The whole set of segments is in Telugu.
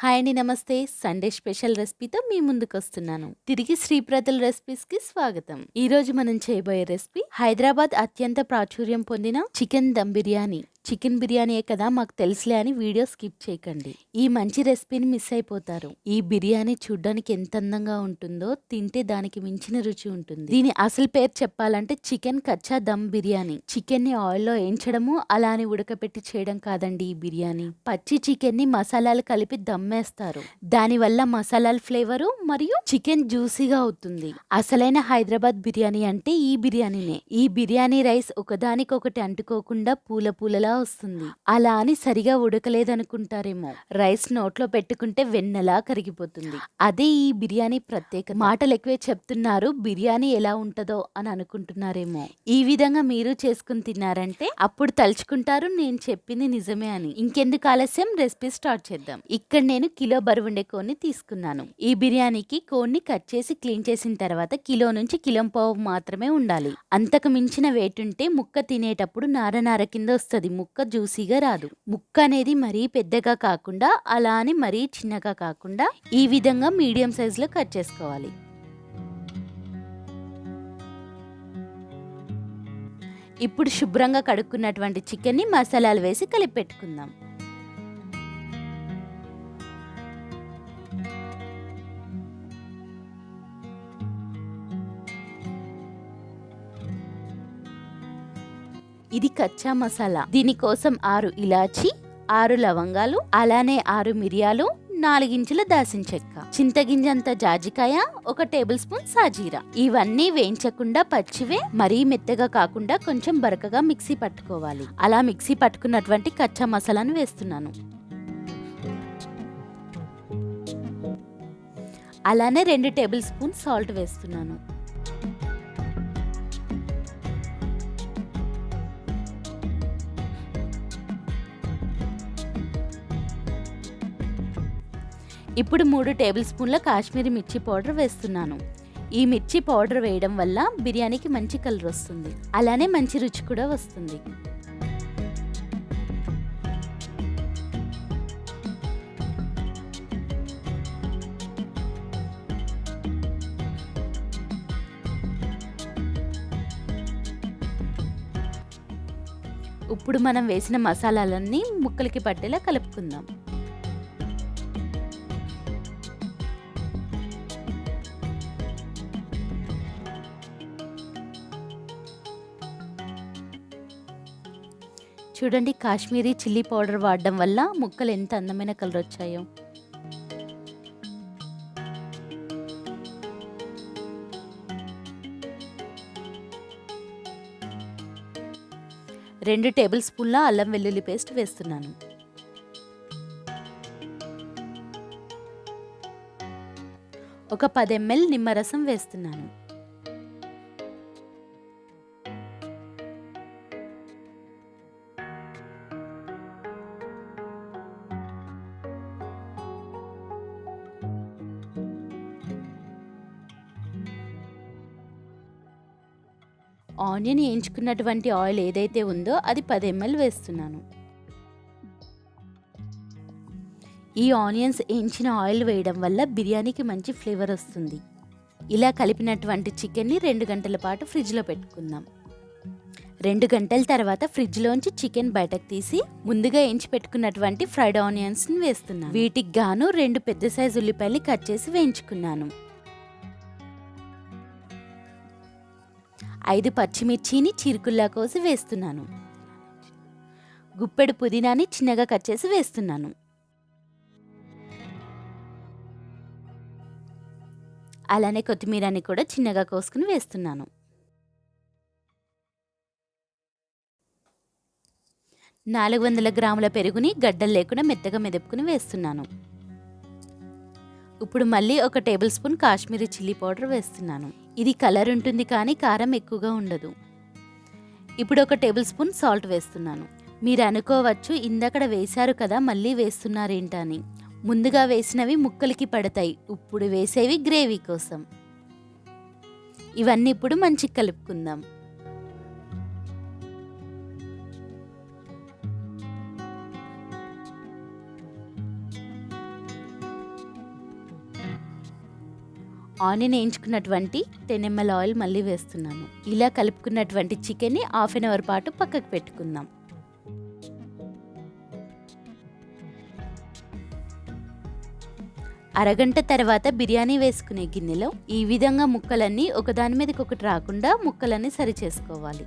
హాయ్ అండి, నమస్తే. సండే స్పెషల్ రెసిపీతో మీ ముందుకొస్తున్నాను. తిరిగి శ్రీప్రతుల్ రెసిపీస్కి స్వాగతం. ఈ రోజు మనం చేయబోయే రెసిపీ హైదరాబాద్ అత్యంత ప్రాచుర్యం పొందిన చికెన్ దమ్ బిర్యానీ. చికెన్ బిర్యానీయే కదా, మాకు తెలుసులే అని వీడియో స్కిప్ చేయకండి. ఈ మంచి రెసిపీని మిస్ అయిపోతారు. ఈ బిర్యానీ చూడ్డానికి ఎంత అందంగా ఉంటుందో, తింటే దానికి మించిన రుచి ఉంటుంది. దీని అసలు పేరు చెప్పాలంటే చికెన్ కచ్చా దమ్ బిర్యానీ. చికెన్ ని ఆయిల్లో వేయించడము, అలా అని ఉడకపెట్టి చేయడం కాదండి ఈ బిర్యానీ. పచ్చి చికెన్ ని మసాలాలు కలిపి దమ్మేస్తారు. దానివల్ల మసాలాల ఫ్లేవరు మరియు చికెన్ జ్యూసీగా అవుతుంది. అసలైన హైదరాబాద్ బిర్యానీ అంటే ఈ బిర్యానీనే. ఈ బిర్యానీ రైస్ ఒకదానికొకటి అంటుకోకుండా పూల పూలలా వస్తుంది. అలా అని సరిగా ఉడకలేదనుకుంటారేమో. రైస్ నోట్లో పెట్టుకుంటే వెన్నలా కరిగిపోతుంది. అదే ఈ బిర్యానీ ప్రత్యేకత. మాటలు ఎక్కువే చెప్తున్నారు, బిర్యానీ ఎలా ఉంటదో అని అనుకుంటున్నారేమో. ఈ విధంగా మీరు చేసుకుని తిన్నారంటే అప్పుడు తలుచుకుంటారు నేను చెప్పింది నిజమే అని. ఇంకెందుకు ఆలస్యం, రెసిపీ స్టార్ట్ చేద్దాం. ఇక్కడ నేను కిలో బరువుండే కోడిని తీసుకున్నాను. ఈ బిర్యానీకి కోడిని కట్ చేసి క్లీన్ చేసిన తర్వాత కిలో నుంచి కిలోంపావు మాత్రమే ఉండాలి. అంతకు మించిన వెయిట్ ఉంటే ముక్క తినేటప్పుడు నార నార కింద వస్తుంది. ముక్క జ్యూసీగా రాదు. ముక్క అనేది మరీ పెద్దగా కాకుండా, అలా అని మరీ చిన్నగా కాకుండా ఈ విధంగా మీడియం సైజులో కట్ చేసుకోవాలి. ఇప్పుడు శుభ్రంగా కడుక్కున్నటువంటి చికెన్ ని మసాలాలు వేసి కలిపి పెట్టుకుందాం. ఇది కచ్చా మసాలా. దీనికోసం 6 ఇలాచి, 6 లవంగాలు, అలానే 6 మిరియాలు, 4 ఇంచుల దాల్చిన చెక్క, చింతగింజంత జాజికాయ, 1 టేబుల్ స్పూన్ సాజీరా. ఇవన్నీ వేయించకుండా పచ్చివే, మరీ మెత్తగా కాకుండా కొంచెం బరకగా మిక్సీ పట్టుకోవాలి. అలా మిక్సీ పట్టుకున్నటువంటి కచ్చా మసాలాను వేస్తున్నాను. అలానే 2 టేబుల్ స్పూన్ సాల్ట్ వేస్తున్నాను. ఇప్పుడు 3 టేబుల్ స్పూన్ల కాశ్మీరీ మిర్చి పౌడర్ వేస్తున్నాను. ఈ మిర్చి పౌడర్ వేయడం వల్ల బిర్యానీకి మంచి కలర్ వస్తుంది. అలానే మంచి రుచి కూడా వస్తుంది. ఇప్పుడు మనం వేసిన మసాలాలన్నీ ముక్కలకి పట్టేలా కలుపుకుందాం. చూడండి, కాశ్మీరీ చిల్లీ పౌడర్ వాడడం వల్ల ముక్కలు ఎంత అందమైన కలర్ వచ్చాయో. రెండు టేబుల్ స్పూన్ల అల్లం వెల్లుల్లి పేస్ట్ వేస్తున్నాను. ఒక 10 ml నిమ్మరసం వేస్తున్నాను. ఆనియన్ వేయించుకున్నటువంటి ఆయిల్ ఏదైతే ఉందో అది 10 ml వేస్తున్నాను. ఈ ఆనియన్స్ వేయించిన ఆయిల్ వేయడం వల్ల బిర్యానీకి మంచి ఫ్లేవర్ వస్తుంది. ఇలా కలిపినటువంటి చికెన్ని 2 గంటల పాటు ఫ్రిడ్జ్లో పెట్టుకుందాం. 2 గంటల తర్వాత ఫ్రిడ్జ్లోంచి చికెన్ బయటకు తీసి ముందుగా వేయించి పెట్టుకున్నటువంటి ఫ్రైడ్ ఆనియన్స్ని వేస్తున్నాను. వీటికి గాను 2 పెద్ద సైజు ఉల్లిపాయలు కట్ చేసి వేయించుకున్నాను. 5 పచ్చిమిర్చిని చీరుకుల్లా కోసి వేస్తున్నాను. గుప్పెడు పుదీనాని చిన్నగా కట్ చేసి వేస్తున్నాను. అలానే కొత్తిమీరని కూడా చిన్నగా కోసుకుని వేస్తున్నాను. 400 గ్రాముల పెరుగుని గడ్డలు లేకుండా మెత్తగా మెదుపుకుని వేస్తున్నాను. ఇప్పుడు మళ్ళీ 1 table spoon Kashmiri chilli powder వేస్తున్నాను. ఇది కలర్ ఉంటుంది కానీ కారం ఎక్కువగా ఉండదు. ఇప్పుడు 1 టేబుల్ స్పూన్ సాల్ట్ వేస్తున్నాను. మీరు అనుకోవచ్చు, ఇందక్కడ వేశారు కదా మళ్ళీ వేస్తున్నారేంటని. ముందుగా వేసినవి ముక్కలకి పడతాయి, ఇప్పుడు వేసేవి గ్రేవీ కోసం. ఇవన్నీ ఇప్పుడు మంచిగా కలుపుకుందాం. ఆనియన్ వేయించుకున్నటువంటి 10 ml ఆయిల్ మళ్ళీ వేస్తున్నాను. ఇలా కలుపుకున్నటువంటి చికెన్ని హాఫ్ అన్ అవర్ పాటు పక్కకు పెట్టుకుందాం. అరగంట తర్వాత బిర్యానీ వేసుకునే గిన్నెలో ఈ విధంగా ముక్కలన్నీ ఒకదాని మీదకి ఒకటి రాకుండా ముక్కలన్నీ సరి చేసుకోవాలి.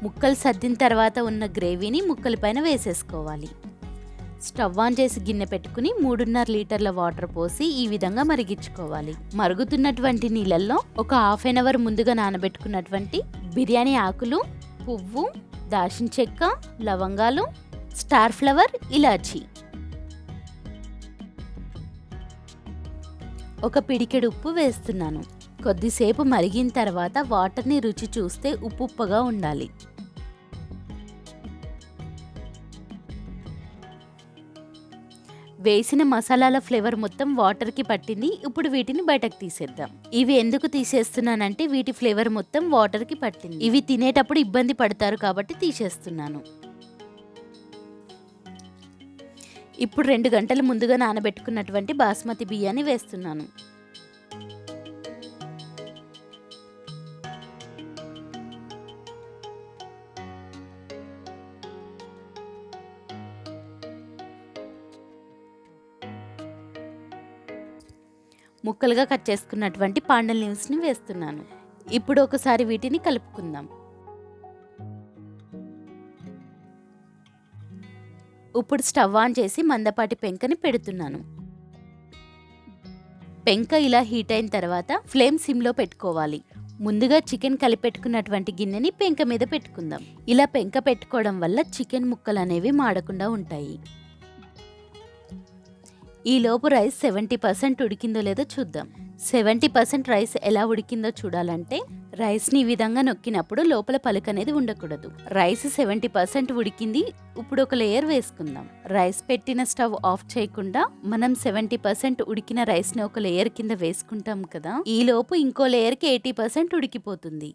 ముక్కలు సర్దిన తర్వాత ఉన్న గ్రేవీని ముక్కల పైన వేసేసుకోవాలి. స్టవ్ ఆన్ చేసి గిన్నె పెట్టుకుని 3.5 లీటర్ల వాటర్ పోసి ఈ విధంగా మరిగించుకోవాలి. మరుగుతున్నటువంటి నీళ్ళల్లో ఒక హాఫ్ అన్ అవర్ ముందుగా నానబెట్టుకున్నటువంటి బిర్యానీ ఆకులు, పువ్వు, దాల్చిన చెక్క, లవంగాలు, స్టార్ ఫ్లవర్, ఇలాచి, ఒక పిడికెడు ఉప్పు వేస్తున్నాను. కొద్దిసేపు మరిగిన తర్వాత వాటర్ని రుచి చూస్తే ఉప్పుగా ఉండాలి. వేసిన మసాలాల ఫ్లేవర్ మొత్తం వాటర్కి పట్టింది. ఇప్పుడు వీటిని బయటకు తీసేద్దాం. ఇవి ఎందుకు తీసేస్తున్నానంటే వీటి ఫ్లేవర్ మొత్తం వాటర్కి పట్టింది. ఇవి తినేటప్పుడు ఇబ్బంది పడతారు కాబట్టి తీసేస్తున్నాను. ఇప్పుడు 2 గంటల ముందుగా నానబెట్టుకున్నటువంటి బాస్మతి బియ్యాన్ని వేస్తున్నాను. ముక్కలుగా కట్ చేసుకున్నటువంటి పాండల్ లీవ్స్ని వేస్తున్నాను. ఇప్పుడు ఒకసారి వీటిని కలుపుకుందాం. ఇప్పుడు స్టవ్ ఆన్ చేసి మందపాటి పెంకని పెడుతున్నాను. పెంక ఇలా హీట్ అయిన తర్వాత ఫ్లేమ్ సిమ్లో పెట్టుకోవాలి. ముందుగా చికెన్ కలిపెట్టుకున్నటువంటి గిన్నెని పెంక మీద పెట్టుకుందాం. ఇలా పెంక పెట్టుకోవడం వల్ల చికెన్ ముక్కలు అనేవి మాడకుండా ఉంటాయి. ఈ లోపు రైస్ 70% ఉడికిందో లేదో చూద్దాం. 70% రైస్ ఎలా ఉడికిందో చూడాలంటే రైస్ని ఈ విధంగా నొక్కినప్పుడు లోపల పలుకు అనేది ఉండకూడదు. రైస్ 70% ఉడికింది. ఇప్పుడు ఒక లేయర్ వేసుకుందాం. రైస్ పెట్టిన స్టవ్ ఆఫ్ చేయకుండా మనం 70% ఉడికిన రైస్ని ఒక లేయర్ కింద వేసుకుంటాం కదా, ఈ లోపు ఇంకో లేయర్కి 80% ఉడికిపోతుంది.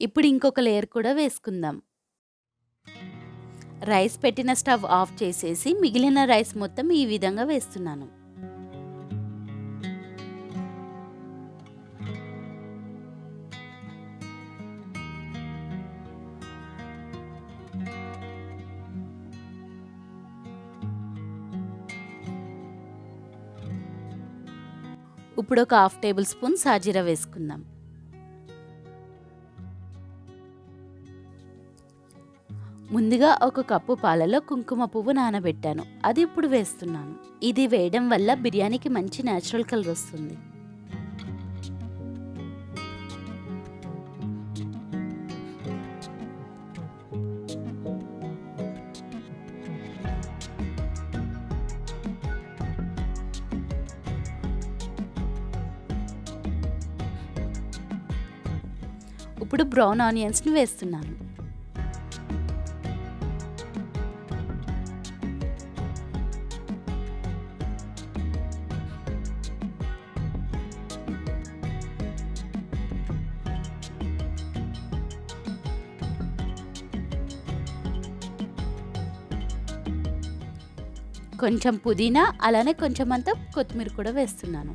ఇప్పుడు ఇంకొక లేయర్ కూడా వేసుకుందాం. రైస్ పెట్టిన స్టవ్ ఆఫ్ చేసేసి మిగిలిన రైస్ మొత్తం ఈ విధంగా వేస్తున్నాను. ఇప్పుడు ఒక హాఫ్ టేబుల్ స్పూన్ సాజీరా వేసుకుందాం. ముందుగా ఒక కప్పు పాలలో కుంకుమ పువ్వు నానబెట్టాను. అది ఇప్పుడు వేస్తున్నాను. ఇది వేయడం వల్ల బిర్యానీకి మంచి న్యాచురల్ కలర్ వస్తుంది. ఇప్పుడు బ్రౌన్ ఆనియన్స్ని వేస్తున్నాను. కొంచెం పుదీనా, అలానే కొంచెం అంత కొత్తిమీర కూడా వేస్తున్నాను.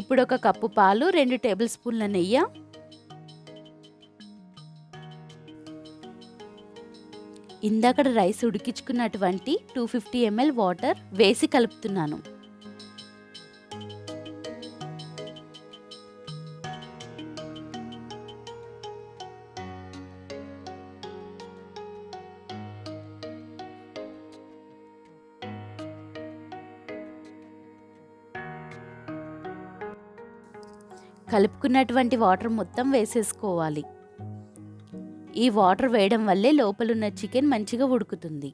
ఇప్పుడు ఒక కప్పు పాలు, 2 టేబుల్ స్పూన్ల నెయ్యి, ఇందాక రైస్ ఉడికించుకున్నటువంటి 250 ml వాటర్ వేసి కలుపుతున్నాను. కలుపుకున్నటువంటి వాటర్ మొత్తం వేసేసుకోవాలి. ఈ వాటర్ వేయడం వల్లే లోపలున్న చికెన్ మంచిగా ఉడుకుతుంది.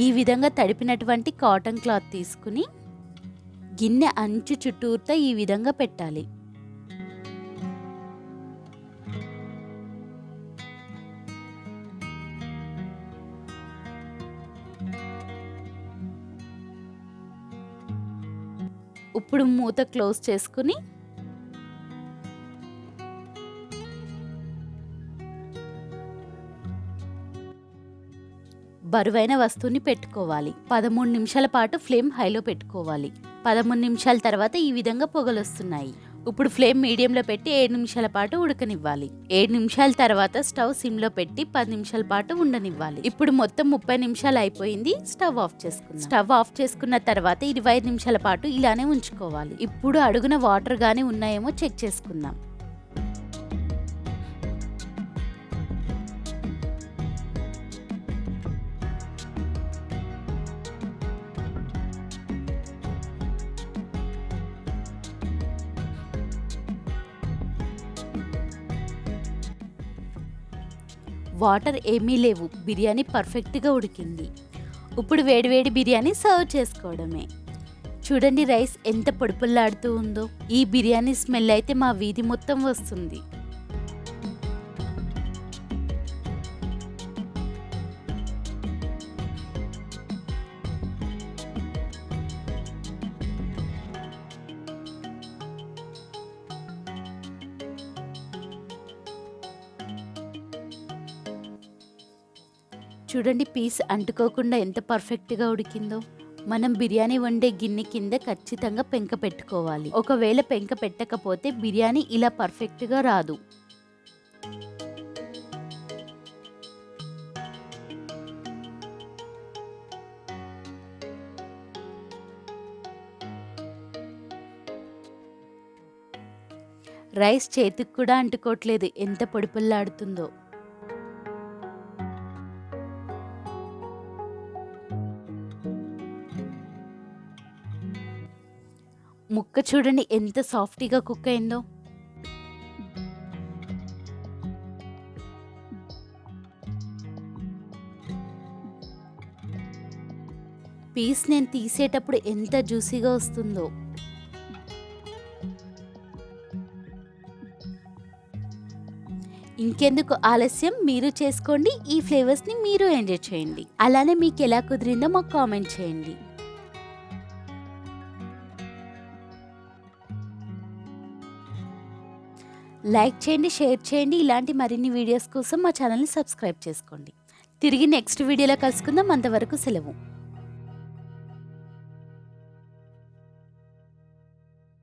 ఈ విధంగా తడిపినటువంటి కాటన్ క్లాత్ తీసుకుని గిన్నె అంచు చుట్టూతా ఈ విధంగా పెట్టాలి. ఇప్పుడు మూత క్లోజ్ చేసుకుని బరువైన వస్తువుని పెట్టుకోవాలి. 13 నిమిషాల పాటు ఫ్లేమ్ హైలో పెట్టుకోవాలి. 13 నిమిషాల తర్వాత ఈ విధంగా పొగలొస్తున్నాయి. ఇప్పుడు ఫ్లేమ్ మీడియంలో పెట్టి 7 నిమిషాల పాటు ఉడకనివ్వాలి. 7 నిమిషాల తర్వాత స్టవ్ సిమ్లో పెట్టి 10 నిమిషాల పాటు ఉండనివ్వాలి. ఇప్పుడు మొత్తం 30 నిమిషాలు అయిపోయింది. స్టవ్ ఆఫ్ చేసుకుందాం. స్టవ్ ఆఫ్ చేసుకున్న తర్వాత 25 నిమిషాల పాటు ఇలానే ఉంచుకోవాలి. ఇప్పుడు అడుగున వాటర్ గానీ ఉన్నాయేమో చెక్ చేసుకుందాం. వాటర్ ఏమీ లేవు. బిర్యానీ పర్ఫెక్ట్గా ఉడికింది. ఇప్పుడు వేడివేడి బిర్యానీ సర్వ్ చేసుకోవడమే. చూడండి రైస్ ఎంత పొడిపుల్లాడుతూ ఉందో. ఈ బిర్యానీ స్మెల్ అయితే మా వీధి మొత్తం వస్తుంది. చూడండి పీస్ అంటుకోకుండా ఎంత పర్ఫెక్ట్గా ఉడికిందో. మనం బిర్యానీ వండే గిన్నె కింద ఖచ్చితంగా పెంక పెట్టుకోవాలి. ఒకవేళ పెంక పెట్టకపోతే బిర్యానీ ఇలా పర్ఫెక్ట్గా రాదు. రైస్ చేతికి కూడా అంటుకోవట్లేదు. ఎంత పొడిపుల్లాడుతుందో. ముక్క చూడండి ఎంత సాఫ్ట్గా కుక్ అయిందో. పీస్ నేను తీసేటప్పుడు ఎంత జ్యూసీగా వస్తుందో. ఇంకెందుకు ఆలస్యం, మీరు చేసుకోండి. ఈ ఫ్లేవర్స్ని మీరు ఎంజాయ్ చేయండి. అలానే మీకు ఎలా కుదిరిందో మాకు కామెంట్ చేయండి. లైక్ చేయండి, షేర్ చేయండి. ఇలాంటి మరిన్ని వీడియోస్ కోసం మా ఛానల్ని సబ్స్క్రైబ్ చేసుకోండి. తిరిగి నెక్స్ట్ వీడియోలో కలుసుకుందాం. అంతవరకు సెలవు.